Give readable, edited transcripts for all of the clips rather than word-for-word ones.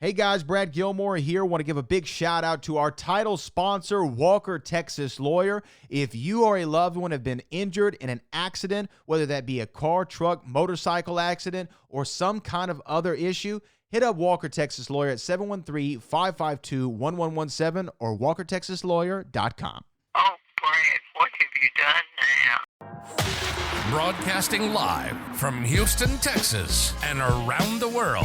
Hey guys, Brad Gilmore here. Want to give a big shout out to our title sponsor, Walker Texas Lawyer. If you or a loved one have been injured in an accident, whether that be a car, truck, motorcycle accident, or some kind of other issue, hit up Walker Texas Lawyer at 713-552-1117 or walkertexaslawyer.com. Oh, Brad, what have you done now? Broadcasting live from Houston, Texas, and around the world.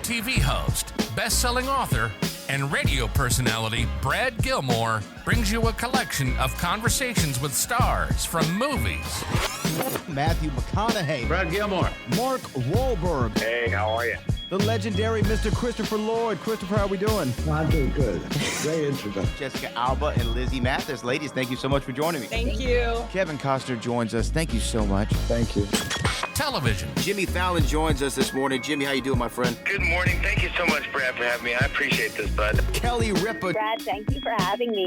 TV host, best-selling author, and radio personality Brad Gilmore brings you a collection of conversations with stars from movies. Matthew McConaughey. Brad Gilmore. Mark Wahlberg. Hey, how are you? The legendary Mr. Christopher Lloyd. Christopher, how we doing? I'm doing good. Great introduction. Jessica Alba and Lizzie Mathis. Ladies, thank you so much for joining me. Thank you. Kevin Costner joins us. Thank you so much. Thank you. Television. Jimmy Fallon joins us this morning. Jimmy, how you doing, my friend? Good morning. Thank you so much, Brad, for having me. I appreciate this, bud. Kelly Ripa. Brad, thank you for having me.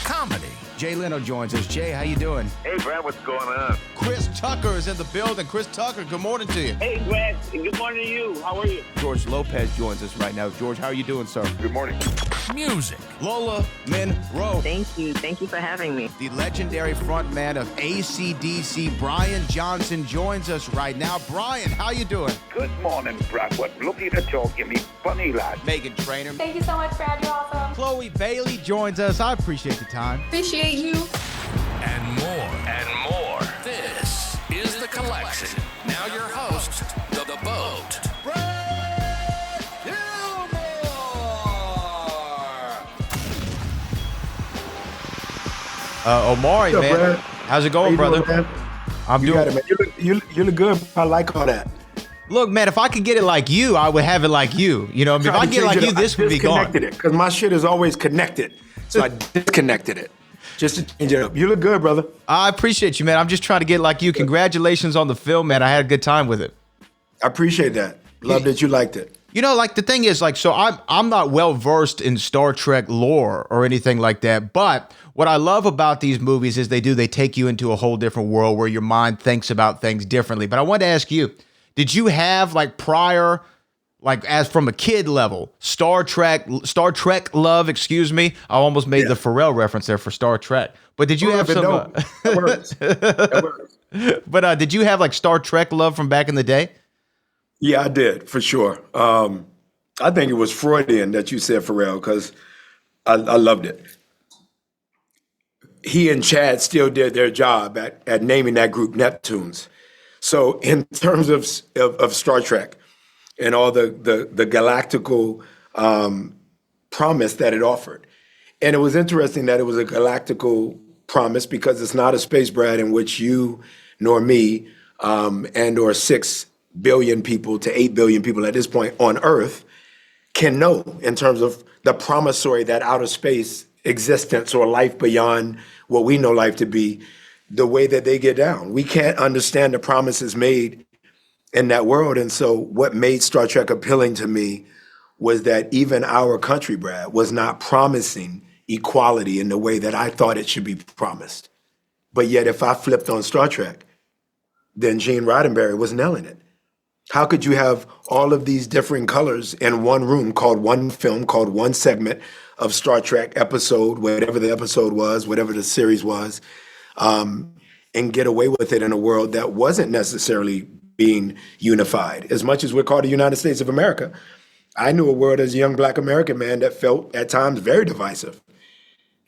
Comedy. Jay Leno joins us. Jay, how you doing? Hey, Brad, what's going on? Chris Tucker is in the building. Chris Tucker, good morning to you. Hey, Brad, and good morning to you. How are you? George Lopez joins us right now. George, how are you doing, sir? Good morning. Music. Lola Monroe. Thank you. Thank you for having me. The legendary frontman of AC/DC, Brian Johnson, joins us right now. Brian, how you doing? Good morning, Brad. What lovely to talk to me. Funny lad. Megan Trainor. Thank you so much, Brad. You're awesome. Chloe Bailey joins us. I appreciate the time. Appreciate you. And more. This is The Collection. Now your host, The Boat. Brad Gilmore! Omari, What's up, man. Brad? How's it How going, you brother? doing, man? I'm You doing. got it, man. You look good. I like all that. Look, man, if I could get it like you, I would have it like you. You know, if I get it like you, this would be gone. I disconnected it because my shit is always connected. So I disconnected it just to change it up. You look good, brother. I appreciate you, man. I'm just trying to get like you. Congratulations on the film, man. I had a good time with it. I appreciate that. Love that you liked it. You know, like the thing is, like, so I'm not well versed in Star Trek lore or anything like that. But what I love about these movies is they take you into a whole different world where your mind thinks about things differently. But I wanted to ask you, did you have like prior, like as from a kid level, Star Trek love? Excuse me, I almost made the Pharrell reference there for Star Trek. But did you have some? That works. That works. But did you have like Star Trek love from back in the day? Yeah, I did for sure. I think it was Freudian that you said Pharrell because I loved it. He and Chad still did their job at naming that group Neptunes. So in terms of Star Trek and all the galactical promise that it offered. And it was interesting that it was a galactical promise because it's not a space, Brad, in which you nor me and or 6 billion people to 8 billion people at this point on Earth can know in terms of the promissory that outer space existence or life beyond what we know life to be, the way that they get down. We can't understand the promises made in that world. And so what made Star Trek appealing to me was that even our country, Brad, was not promising equality in the way that I thought it should be promised. But yet if I flipped on Star Trek, then Gene Roddenberry was nailing it. How could you have all of these different colors in one room called one film, called one segment of Star Trek episode, whatever the episode was, whatever the series was, and get away with it in a world that wasn't necessarily being unified? As much as we're called the United States of America, I knew a world as a young Black American man that felt at times very divisive.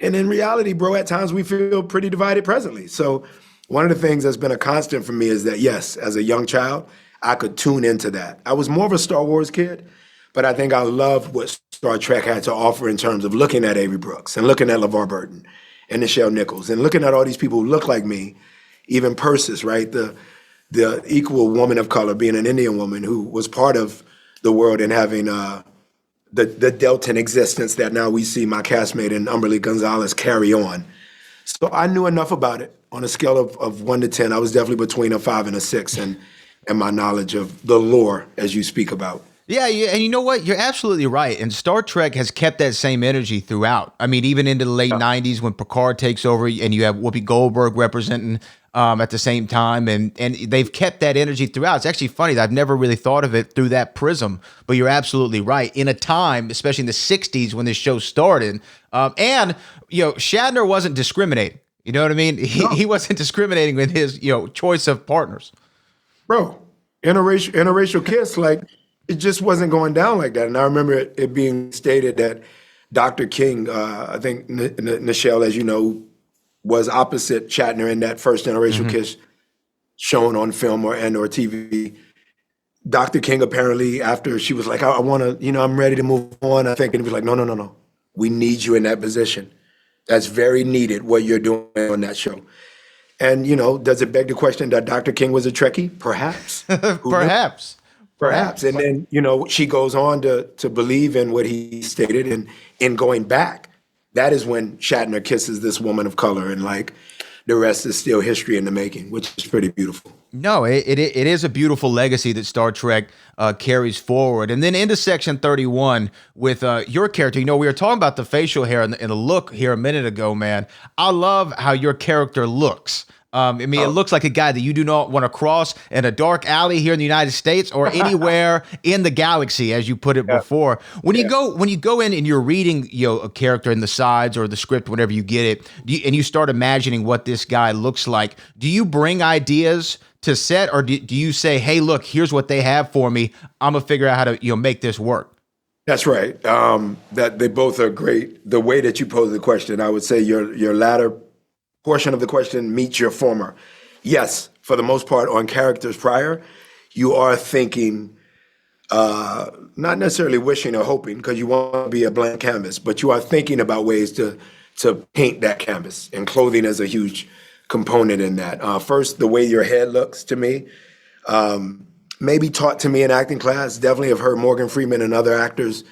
And in reality, bro, at times we feel pretty divided presently. So one of the things that's been a constant for me is that, yes, as a young child, I could tune into that. I was more of a Star Wars kid, but I think I loved what Star Trek had to offer in terms of looking at Avery Brooks and looking at LeVar Burton and Nichelle Nichols and looking at all these people who look like me, even Persis, right? The equal woman of color, being an Indian woman who was part of the world and having the Deltan existence that now we see my castmate and Umberly Gonzalez carry on. So I knew enough about it. On a scale of 1 to 10, I was definitely between a 5 and a 6 and my knowledge of the lore as you speak about. Yeah, and you know what? You're absolutely right. And Star Trek has kept that same energy throughout. I mean, even into the late 90s when Picard takes over and you have Whoopi Goldberg representing at the same time, and they've kept that energy throughout. It's actually funny that I've never really thought of it through that prism, but you're absolutely right. In a time, especially in the 60s when this show started, and Shatner wasn't discriminating. You know what I mean? He wasn't discriminating with his choice of partners. Bro, interracial kiss, like it just wasn't going down like that. And I remember it being stated that Dr. King, I think Nichelle, as you know, was opposite Shatner in that first interracial kiss shown on film or TV. Dr. King apparently, after she was like, I want to, I'm ready to move on, I think, and he was like, no. We need you in that position. That's very needed, what you're doing on that show. And, does it beg the question that Dr. King was a Trekkie? Perhaps. Perhaps. And then, she goes on to believe in what he stated. And in going back, that is when Shatner kisses this woman of color. And like the rest is still history in the making, which is pretty beautiful. No, it is a beautiful legacy that Star Trek carries forward. And then into section 31 with your character. We were talking about the facial hair and the look here a minute ago, man. I love how your character looks. It looks like a guy that you do not want to cross in a dark alley here in the United States or anywhere in the galaxy, as you put it before. When you go in and you're reading, a character in the sides or the script, whenever you get it, and you start imagining what this guy looks like, do you bring ideas to set, or do you say, hey, look, here's what they have for me. I'm gonna figure out how to make this work? That's right. That they both are great. The way that you pose the question, I would say your latter portion of the question meets your former. Yes, for the most part, on characters prior, you are thinking, not necessarily wishing or hoping, because you want to be a blank canvas, but you are thinking about ways to paint that canvas, and clothing is a huge component in that. First, the way your head looks to me, maybe taught to me in acting class. Definitely have heard Morgan Freeman and other actors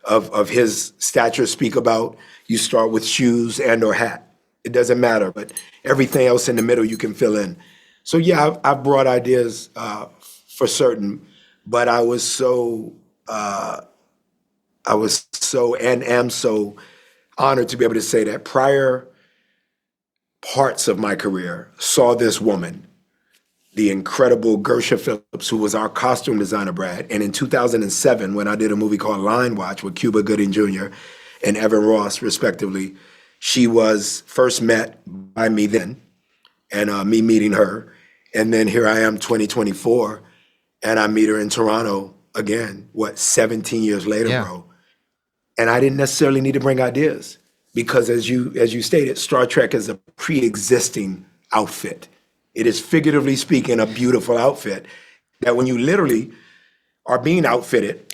of his stature speak about, you start with shoes and or hat. It doesn't matter, but everything else in the middle you can fill in. So yeah, I've brought ideas for certain, but I was so and am so honored to be able to say that prior parts of my career saw this woman, the incredible Gersha Phillips, who was our costume designer, Brad. And in 2007, when I did a movie called Line Watch with Cuba Gooding Jr. and Evan Ross, respectively, she was first met by me then, and me meeting her. And then here I am, 2024, and I meet her in Toronto again, 17 years later, bro. And I didn't necessarily need to bring ideas, because as you stated, Star Trek is a pre-existing outfit. It is, figuratively speaking, a beautiful outfit that when you literally are being outfitted,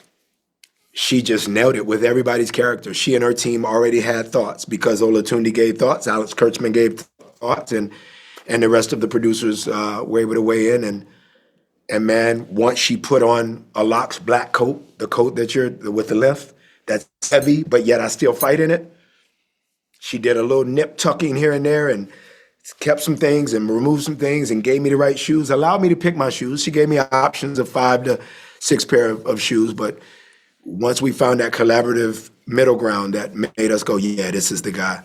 she just nailed it with everybody's character. She and her team already had thoughts, because Olatunde gave thoughts, Alex Kurtzman gave thoughts, and the rest of the producers were able to weigh in. And man, once she put on a Locke's black coat, the coat that with the lift, that's heavy, but yet I still fight in it. She did a little nip tucking here and there and kept some things and removed some things and gave me the right shoes, allowed me to pick my shoes. She gave me options of 5 to 6 pair of shoes, but once we found that collaborative middle ground that made us go, yeah, this is the guy.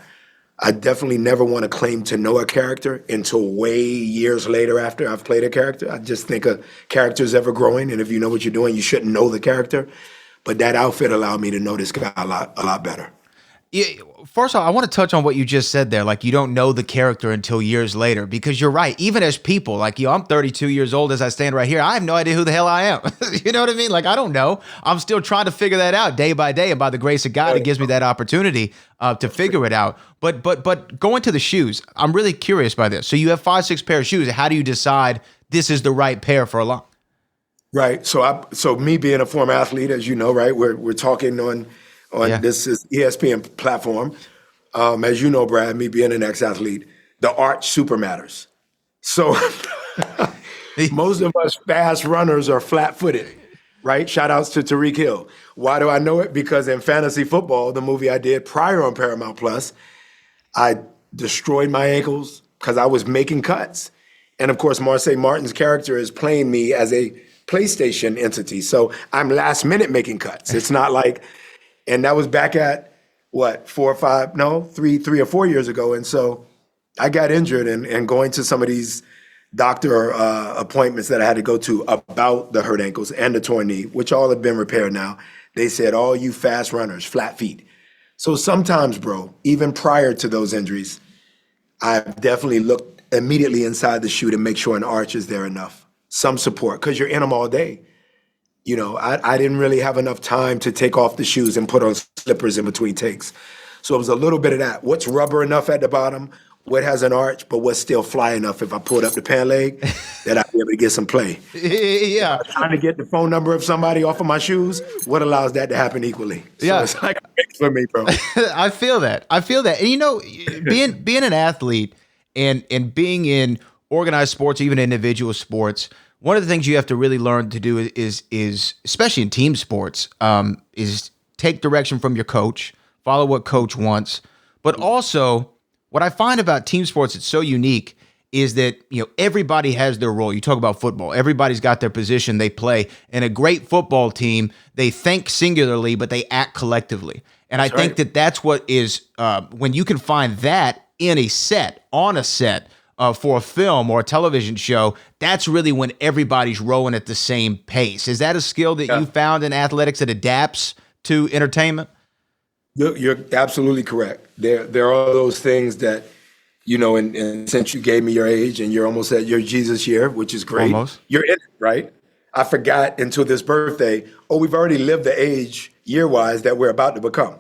I definitely never want to claim to know a character until way years later after I've played a character. I just think a character is ever growing, and if you know what you're doing, you shouldn't know the character. But that outfit allowed me to know this guy a lot better. Yeah, first of all, I want to touch on what you just said there. Like, you don't know the character until years later, because you're right. Even as people, like, I'm 32 years old as I stand right here. I have no idea who the hell I am. You know what I mean? Like, I don't know. I'm still trying to figure that out day by day. And by the grace of God, it gives me that opportunity to figure it out. But going to the shoes, I'm really curious by this. So you have 5-6 pair of shoes. How do you decide this is the right pair for a long? Right. So me being a former athlete, as you know, right, we're talking on this is ESPN platform. As you know, Brad, me being an ex-athlete, the arch super matters. So most of us fast runners are flat-footed, right? Shout outs to Tariq Hill. Why do I know it? Because in fantasy football, the movie I did prior on Paramount Plus, I destroyed my ankles because I was making cuts. And of course, Marseille Martin's character is playing me as a PlayStation entity. So I'm last minute making cuts. It's not like, and that was back at 3 or 4 years ago. And so I got injured and going to some of these doctor appointments that I had to go to about the hurt ankles and the torn knee, which all have been repaired now. They said, all you fast runners, flat feet. So sometimes, bro, even prior to those injuries, I definitely looked immediately inside the shoe to make sure an arch is there enough. Some support, because you're in them all day. You know, I didn't really have enough time to take off the shoes and put on slippers in between takes. So it was a little bit of that. What's rubber enough at the bottom? What has an arch, but what's still fly enough if I pulled up the pant leg that I'd be able to get some play? Yeah. Trying to get the phone number of somebody off of my shoes, what allows that to happen equally? So Yeah. it's like a mix for me, bro. I feel that. And you know, being an athlete and being in organized sports, even individual sports, one of the things you have to really learn to do is especially in team sports, is take direction from your coach, follow what coach wants. But also, what I find about team sports that's so unique is that, you know, everybody has their role. You talk about football. Everybody's got their position they play. In a great football team, they think singularly, but they act collectively. And I think that that's what is, when you can find that in a set, on a set, for a film or a television show, that's really when everybody's rowing at the same pace. Is that a skill that you found in athletics that adapts to entertainment? You're absolutely correct. There are those things that, you know, and since you gave me your age and you're almost at your Jesus year, which is great. Almost. You're in it, right? I forgot until this birthday, we've already lived the age year-wise that we're about to become.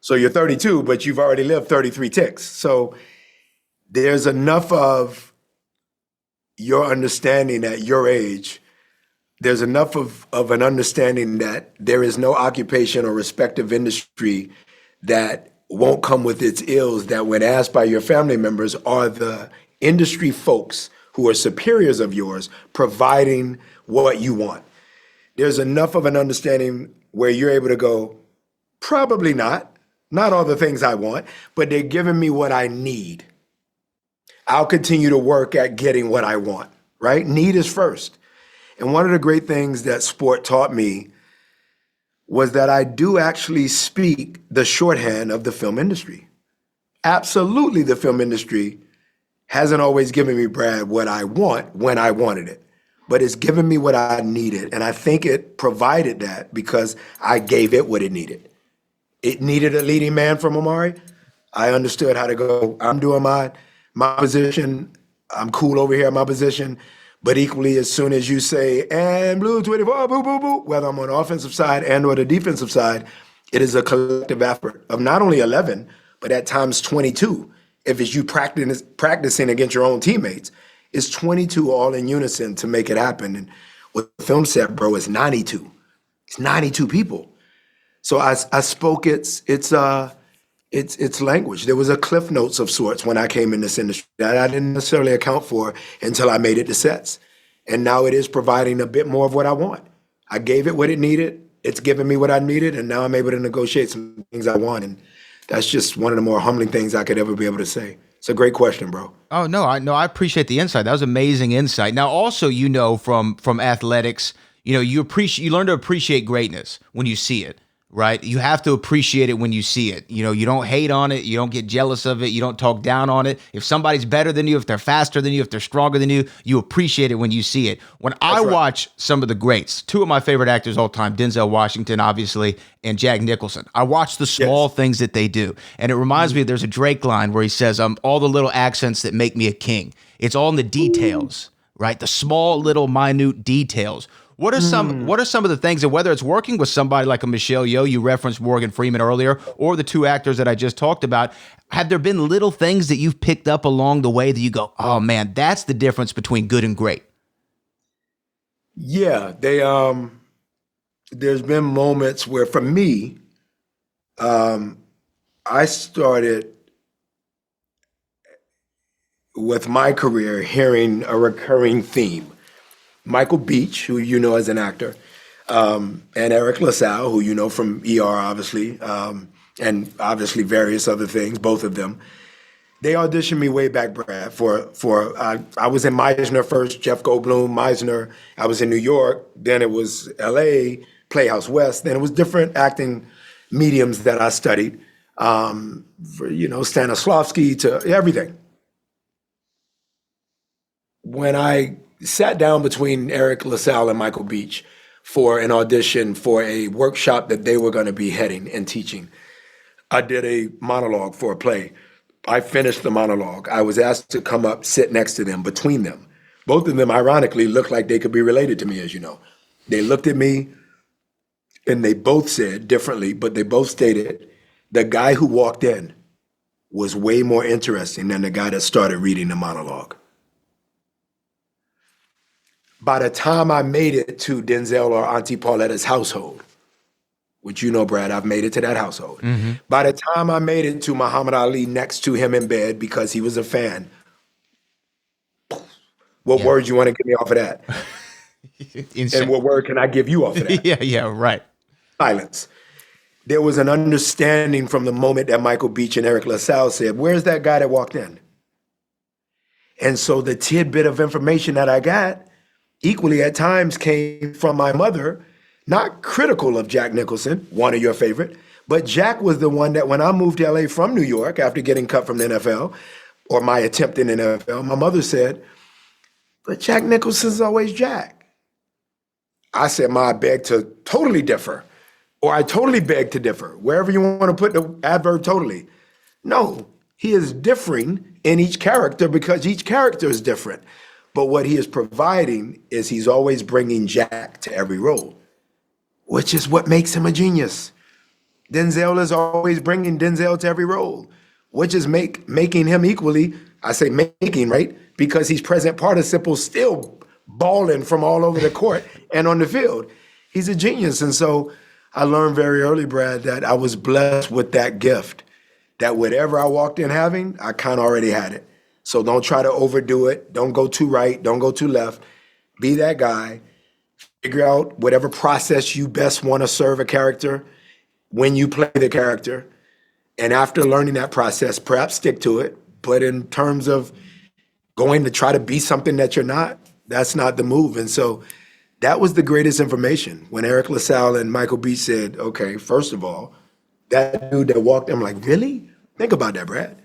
So you're 32, but you've already lived 33 ticks. So there's enough of your understanding at your age. There's enough of an understanding that there is no occupation or respective industry that won't come with its ills, that when asked by your family members, are the industry folks who are superiors of yours providing what you want. There's enough of an understanding where you're able to go, probably not all the things I want, but they're giving me what I need. I'll continue to work at getting what I want, right? Need is first. And one of the great things that sport taught me was that I do actually speak the shorthand of the film industry. Absolutely, the film industry hasn't always given me, Brad, what I want when I wanted it, but it's given me what I needed. And I think it provided that because I gave it what it needed. It needed a leading man from Omari. I understood how to go, I'm doing my position. I'm cool over here in my position. But equally, as soon as you say, and blue 24, boo, boo, boo, whether I'm on the offensive side and or the defensive side, it is a collective effort of not only 11, but at times 22. If it's you practicing against your own teammates, it's 22 all in unison to make it happen. And with the film set, bro, it's 92. It's 92 people. So I spoke its language. There was a cliff notes of sorts when I came in this industry that I didn't necessarily account for until I made it to sets. And now it is providing a bit more of what I want. I gave it what it needed. It's given me what I needed. And now I'm able to negotiate some things I want. And that's just one of the more humbling things I could ever be able to say. It's a great question, bro. Oh, no, I appreciate the insight. That was amazing insight. Now, also, you know, from athletics, you know, you learn to appreciate greatness when you see it. Right? You have to appreciate it when you see it. You know, you don't hate on it. You don't get jealous of it. You don't talk down on it. If somebody's better than you, if they're faster than you, if they're stronger than you appreciate it when you see it. When I watch some of the greats, two of my favorite actors all time, Denzel Washington, obviously, and Jack Nicholson, I watch the small things that they do. And it reminds me, there's a Drake line where he says, all the little accents that make me a king. It's all in the details, right? The small, little, minute details. What are some of the things, and whether it's working with somebody like a Michelle Yeoh, you referenced Morgan Freeman earlier, or the two actors that I just talked about, have there been little things that you've picked up along the way that you go, oh man, that's the difference between good and great? Yeah, there's been moments where for me, I started with my career hearing a recurring theme. Michael Beach, who you know as an actor, and Eric LaSalle, who you know from ER, obviously, and obviously various other things, both of them. They auditioned me way back, Brad, I was in Meisner first, Jeff Goldblum, Meisner. I was in New York, then it was LA, Playhouse West, then it was different acting mediums that I studied, Stanislavski to everything. when I sat down between Eric LaSalle and Michael Beach for an audition for a workshop that they were going to be heading and teaching, I did a monologue for a play. I finished the monologue. I was asked to come up, sit next to them, between them. Both of them, ironically, looked like they could be related to me, as you know. They looked at me, and they both said differently, but they both stated, the guy who walked in was way more interesting than the guy that started reading the monologue. By the time I made it to Denzel or Auntie Pauletta's household, which you know, Brad, I've made it to that household. Mm-hmm. By the time I made it to Muhammad Ali next to him in bed because he was a fan, what words you want to get me off of that? And what word can I give you off of that? Yeah, right. Silence. There was an understanding from the moment that Michael Beach and Eric LaSalle said, where's that guy that walked in? And so the tidbit of information that I got equally at times came from my mother, not critical of Jack Nicholson, one of your favorite, but Jack was the one that when I moved to LA from New York after getting cut from the NFL, or my attempt in the NFL, my mother said, but Jack Nicholson's always Jack. I said, Ma, I beg to totally differ, or I totally beg to differ, wherever you want to put the adverb totally. No, he is differing in each character because each character is different. But what he is providing is he's always bringing Jack to every role, which is what makes him a genius. Denzel is always bringing Denzel to every role, which is making him equally, I say making, right? Because he's present participle still balling from all over the court and on the field. He's a genius. And so I learned very early, Brad, that I was blessed with that gift, that whatever I walked in having, I kind of already had it. So don't try to overdo it. Don't go too right. Don't go too left. Be that guy. Figure out whatever process you best want to serve a character when you play the character. And after learning that process, perhaps stick to it. But in terms of going to try to be something that you're not, that's not the move. And so that was the greatest information. When Eric LaSalle and Michael Beach said, okay, first of all, that dude that walked in, I'm like, really? Think about that, Brad.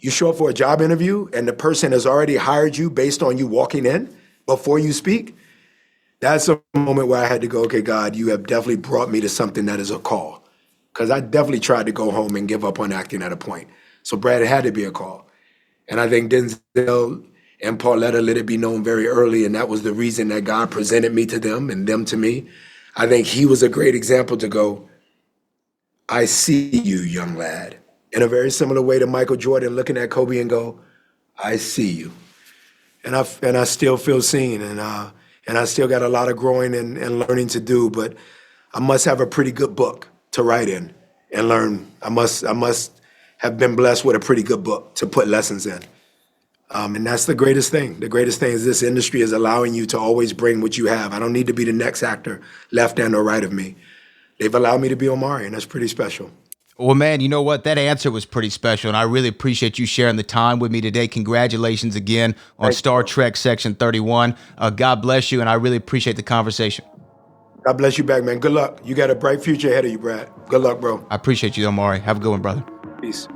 You show up for a job interview and the person has already hired you based on you walking in before you speak. That's a moment where I had to go, okay, God, you have definitely brought me to something that is a call. Because I definitely tried to go home and give up on acting at a point. So Brad, it had to be a call. And I think Denzel and Pauletta let it be known very early, and that was the reason that God presented me to them and them to me. I think he was a great example to go, I see you, young lad. In a very similar way to Michael Jordan looking at Kobe and go, I see you. And I still feel seen, and I still got a lot of growing and learning to do, but I must have a pretty good book to write in and learn. I must have been blessed with a pretty good book to put lessons in. And that's the greatest thing. The greatest thing is this industry is allowing you to always bring what you have. I don't need to be the next actor, left and or right of me. They've allowed me to be Omari, and that's pretty special. Well, man, you know what? That answer was pretty special, and I really appreciate you sharing the time with me today. Congratulations again on Star Trek Section 31. God bless you, and I really appreciate the conversation. God bless you back, man. Good luck. You got a bright future ahead of you, Brad. Good luck, bro. I appreciate you, Omari. Have a good one, brother. Peace.